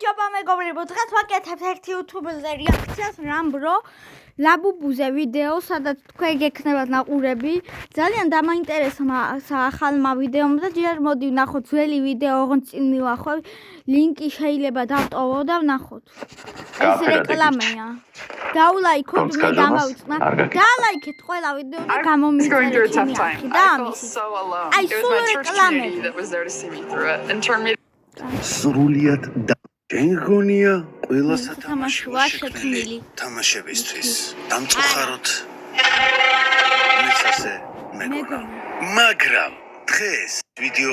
გამარჯობა მეგობრებო, დღეს ვაკეთებ ერთი YouTube-ზე რეაქციას რამბრო ლაბუბუზე ვიდეო, სადაც თქვენ გექნებათ ნაყურები. ძალიან დამაინტერესა ახალმა ვიდეომ და ჯერ მოდი ვნახოთ ძველი ვიდეო, ოღონდ წინ მივახვევ. ლინკი შეიძლება დავტოვო და ვნახოთ. ეს რეკლამაა. დაულაიქოთ, მე გამავიწყნა. დაალაიქეთ ყველა ვიდეო და გამომიწერეთ იმი და ამისი. აი, სულ რეკლამები. სრულიად გონია ყველა სათამაშოა შექმნილი თამაშებისთვის. დამწუხაროთ. მეც ასე მეგონა. მაგრამ დღეს ვიდეო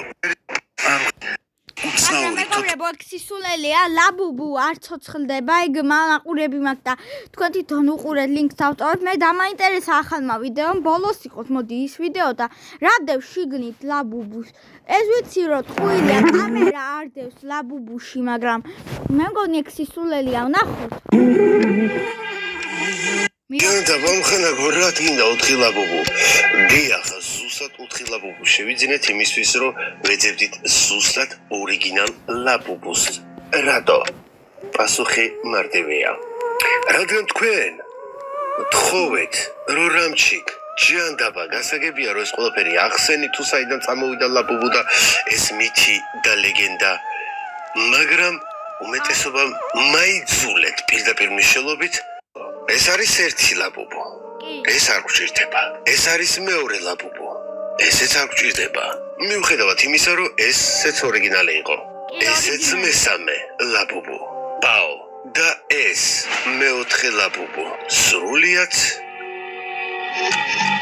მეგობრებო, აქ სისულელეა, ლაბუბუ არ ცოცხლდება, ეგ მანაყურები მაქვს და თქვენ თვითონ უყურეთ, ლინკს დავტოვებ. მე დამაინტერესა ახალმა ვიდეომ, ბოლოს იყოს მოდი ის ვიდეო და რა დევს შიგნით ლაბუბუს. ეს ვიცი რომ ტყუილია, კამერა არ დევს ლაბუბუში, მაგრამ მე მგონი ეგ სისულელეა, ვნახოთ. და მომხენა გორად მინდა 4 ლაბუბუ. დიახ, ზუსტად 4 ლაბუბუ შევიძინეთ იმისთვის, რომ ვეძებდით ზუსტად ორიგინალ ლაბუბუს. რატო? პასუხი მარტივია. რადგან თქვენ თხოვეთ, რომ რამჩიკ ჯანდაბა გასაგებია, რომ ეს ყველაფერი ახსენით თუ საიდან წამოვიდა ლაბუბუ და ეს მითი და ლეგენდა. მაგრამ უმეტესობამ მაიძულეთ პირდაპირ მნიშვნელობით. ეს არის ერთი ლაბუბუ. ეს არ გვჭირდება. ეს არის მეორე ლაბუბუ. ესეც არ გვჭირდება. მიუხედავად იმისა, რომ ესეც ორიგინალი იყო. ესეც მესამე ლაბუბუ. პაო და ეს მეოთხე ლაბუბუ. სრულიად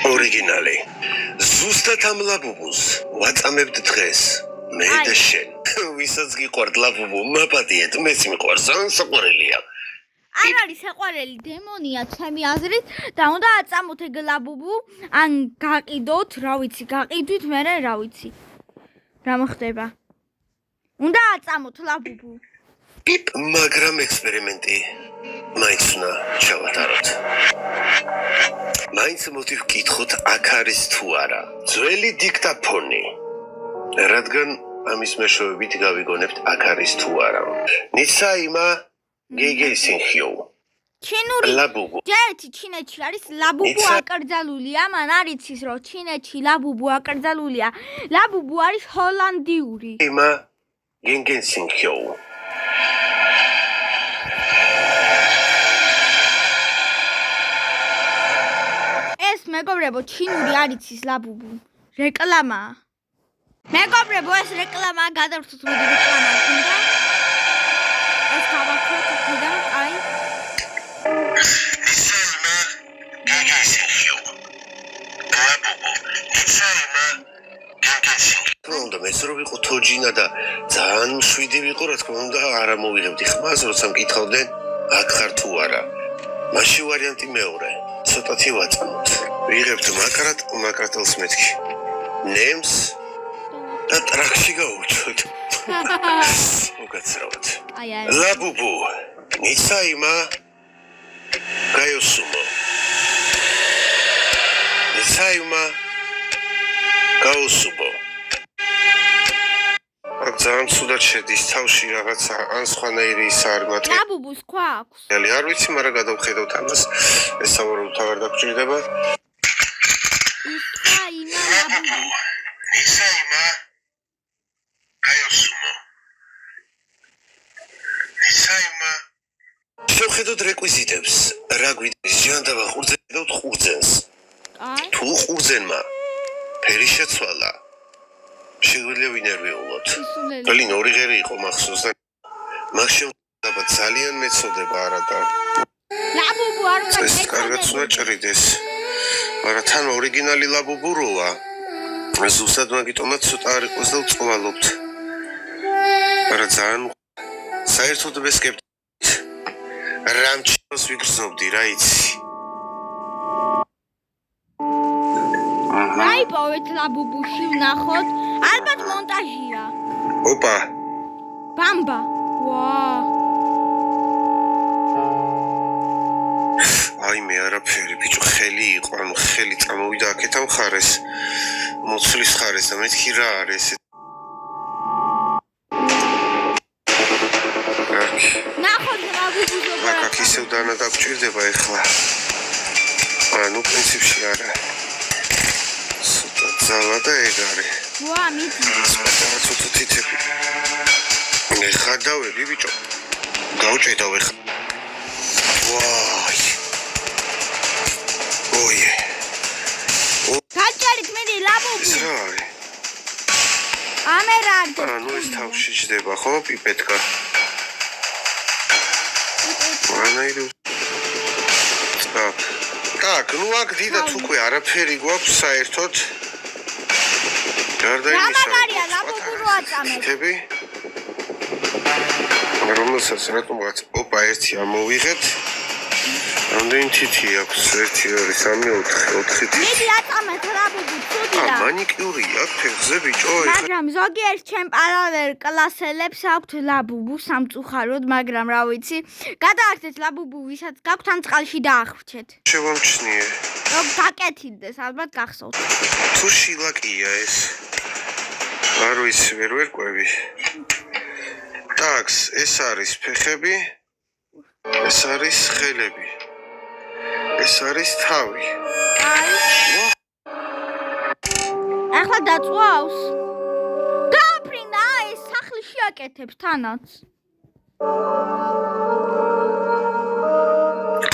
ორიგინალი. ზუსტად ამ ლაბუბუს ვაწამებთ დღეს. მე და შენ. ვისაც გიყვართ ლაბუბუ, მაპატიეთ, მეც მიყვარს, ან საყვარელია. არ არის საყვარელი დემონია ჩემი აზრით და უნდა აწამოთ ეგ ლაბუბუ, ან გაყიდოთ, რა ვიცი, გაყიდვით, მე რა ვიცი. რა მოხდება? უნდა აწამოთ ლაბუბუ. მაგრამ ექსპერიმენტი მაინც უნდა ჩავატაროთ. მაინც მოდი ვკითხოთ, აქ არის თუ არა ძველი დიქტაფონი. რადგან ამის მეშვეობით გავიგონებთ, აქ არის თუ არა. ნიცაიმა გეგეისინხიო. ჩინური ლაბუბუ. ჯერეთი ჩინეთში არის ლაბუბუ აკრძალულია, მან არ იცის რომ ჩინეთში ლაბუბუ აკრძალულია. ლაბუბუ არის ჰოლანდიური. იმა გეგეისინხიო. ეს მეგობრებო ჩინური არ იცის ლაბუბუ. რეკლამაა. მეგობრებო, ეს რეკლამაა, გადავწყვეტ მოდი რეკლამა უნდა. ეს გავაკეთოთ და აი უნდა მეც რო ვიყო თოჯინა და ძალიან მშვიდი ვიყო, რა თქმა უნდა, არ ამოვიღებდი ხმას, როცა მკითხავდნენ აქ ხარ თუ არა. მაშინ ვარიანტი მეორე, ცოტათი ვაწამოთ. ვიღებთ მაკრატელს მეთქი. ნემს და ტრაქში გავუჩვით. მოგაცრავთ. ლაბუბუ, ნიცაიმა გაიოსუმო. ნიცაიმა გაუსუბო. აქ ძალიან ცუდად შედის თავში რაღაცა, ან სხვანაირი ის არის მათი. ლაბუბუს ქვა აქვს. არ ვიცი, მაგრამ გადავხედავთ ამას. ეს სავარაუდოდ აღარ დაგჭირდება. ნიცაიმა ლაბუბუ. ნიცაიმა გაიოსუმო. ნიცაიმა შევხედოთ რეკვიზიტებს. რა გვიდის ჯანდაბა ხურძენდავთ ხურძენს. აი. თუ ხურძენმა ფერი შეცვალა, შეგვიძლია ვინერვიულოთ. ყველინ ორი ღერი იყო მახსოვს და მაგ შემდგება ძალიან მეწოდება არადა. ლაბუბუ არ უნდა ეს კარგად უნდა ჭრიდეს. მაგრამ თან ორიგინალი ლაბუბუ როა. ზუსტად მაგიტომაც ცოტა არ იყოს და უწყვალობთ. მაგრამ ძალიან საერთოდ ვესკეპტით. რამჩოს ვიგრძნობდი, რა იცი. რაიპოვეთ ლაბუბუში ვნახოთ. ალბათ მონტაჟია. ოპა. ბამბა. ვა. აი მე არაფერი ბიჭო, ხელი იყო, ანუ ხელი წამოვიდა აქეთ ამ ხარეს. მოცლის ხარეს და მეთქი რა არის ეს. დაგჭირდება ეხლა. ანუ პრინციპში არა. ზალა და ეგ არის. ვა, მიდი. სპეციალურად ცუცუთიცები. ეხლა დავები ბიჭო. გავჭედავ ეხლა. ვაი. ოიე. გაჭერით მიდი ლაბუბუ. ეს რა არის? ამერად. ანუ ეს თავში ჯდება ხო პიპეტკა? მანაირო. так, ну აქ დიდაც უკვე არაფერი გვაქვს საერთოდ. გარდა იმისა, გამაგარია ლაბუბუ რო აწამეთ. თები. რომელსაც რატომღაც ოპა ერთი ამოვიღეთ. რამდენი თითი აქვს? 1 2 3 4 თითი. მიდი აწამეთ ლაბუბუ, ცუდია. მანიკიური აქვს ფეხზე ბიჭო. მაგრამ ზოგიერთ ჩემ პარალელ კლასელებს აქვთ ლაბუბუ სამწუხაროდ, მაგრამ რა ვიცი, გადაარჩეთ ლაბუბუ, ვისაც გაქვთ ან წყალში დაახრჩეთ. შევამჩნიე. რომ გაკეთილდეს, ალბათ გახსოვთ. თუ შილაკია ეს. არ ვიცი, ვერ ყვევი. ტაქს, ეს არის ფეხები. ეს არის ხელები. ეს არის თავი. აი. ახლა დაწვავს. დააფრინა, ეს სახლში აკეთებს თანაც.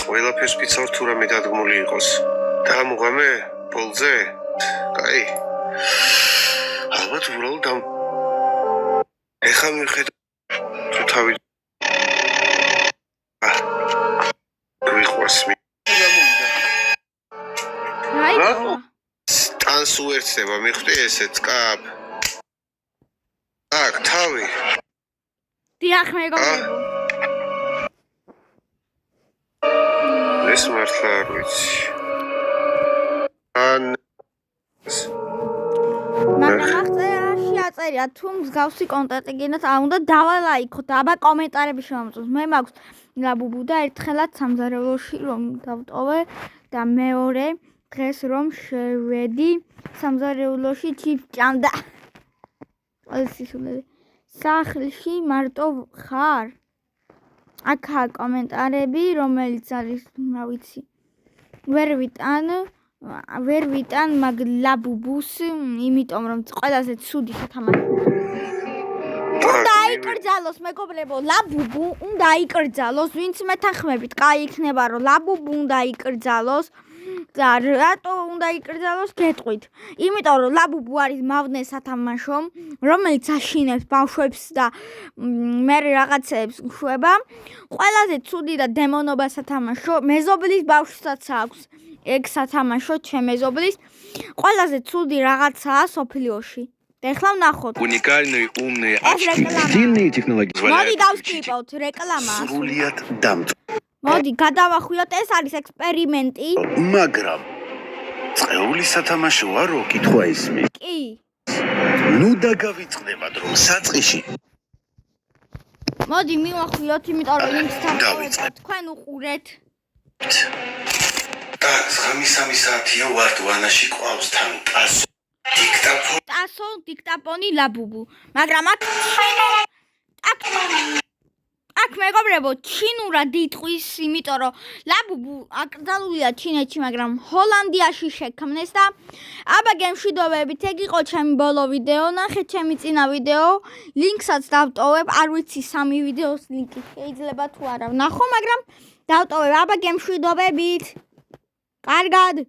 ყველაფერს ვიცავ თუ რამე დადგმული იყოს. დამუღამე პოლზე. კაი. ალბათ უბრალოდ ეხლა მიხედავ თუ თავი გვიყვარს მე. აი. ტანს უერთდება, მიხვდი ესეც კაპ. აქ თავი. დიახ მეგობრებო. ეს მართლა არ ვიცი. მაგრამ აღწერაში აწერია თუ მსგავსი კონტენტი გინდათ უნდა დავალაიქოთ და აბა კომენტარები შევამოწმოთ. მე მაქვს ლაბუბუ და ერთხელაც სამზარეულოში რომ დავტოვე და მეორე დღეს რომ შევედი სამზარეულოში ჩიჭამდა. სახლში მარტო ხარ? აქა კომენტარები რომელიც არის რა ვიცი. ვერ ვიტან მაგ ლაბუბუს, იმიტომ რომ ყველაზე ცუდი სათამაშო. უნდა იკრძალოს მეგობრებო, ლაბუბუ უნდა იკრძალოს, ვინც მეთანხმებით, კაი იქნება რომ ლაბუბუ უნდა იკრძალოს. და რატო უნდა იკრძალოს გეტყვით? იმიტომ რომ ლაბუბუ არის მავნე სათამაშო, რომელიც აშინებს ბავშვებს და მე რაღაცებს შვება. ყველაზე ცუდი და დემონობა სათამაშო, მეზობლის ბავშვსაც აქვს ეგ სათამაშო, ჩემ მეზობლის. ყველაზე ცუდი რაღაცაა სოფლიოში. და ეხლა ვნახოთ. Уникальные, умные, стильные технологии. მოდი დავსკიპოთ რეკლამა. სრულიად დამწ. მოდი გადავახვიოთ, ეს არის ექსპერიმენტი. მაგრამ წეული სათამაშოა რო კითხვა ისმის. კი. ნუ დაგავიწყდებათ რომ საწყიში. მოდი მივახვიოთ, იმიტომ რომ იმის დავიწყებ. თქვენ უყურეთ. так, 3 საათია ვარ ვანაში ყავს თან ტასო. ტასო, დიქტაფონი, ლაბუბუ. მაგრამ აქ მეგობრებო, ჩინურად იტყვის, იმიტომ რომ ლაბუბუ აკრძალულია ჩინეთში, მაგრამ ჰოლანდიაში შექმნეს და აბა გემშვიდობებით, ეგ იყო ჩემი ბოლო ვიდეო, ნახეთ ჩემი წინა ვიდეო, ლინკსაც დავტოვებ, არ ვიცი 3 ვიდეოს ლინკი შეიძლება თუ არა ვნახო, მაგრამ დავტოვებ, აბა გემშვიდობებით. კარგად.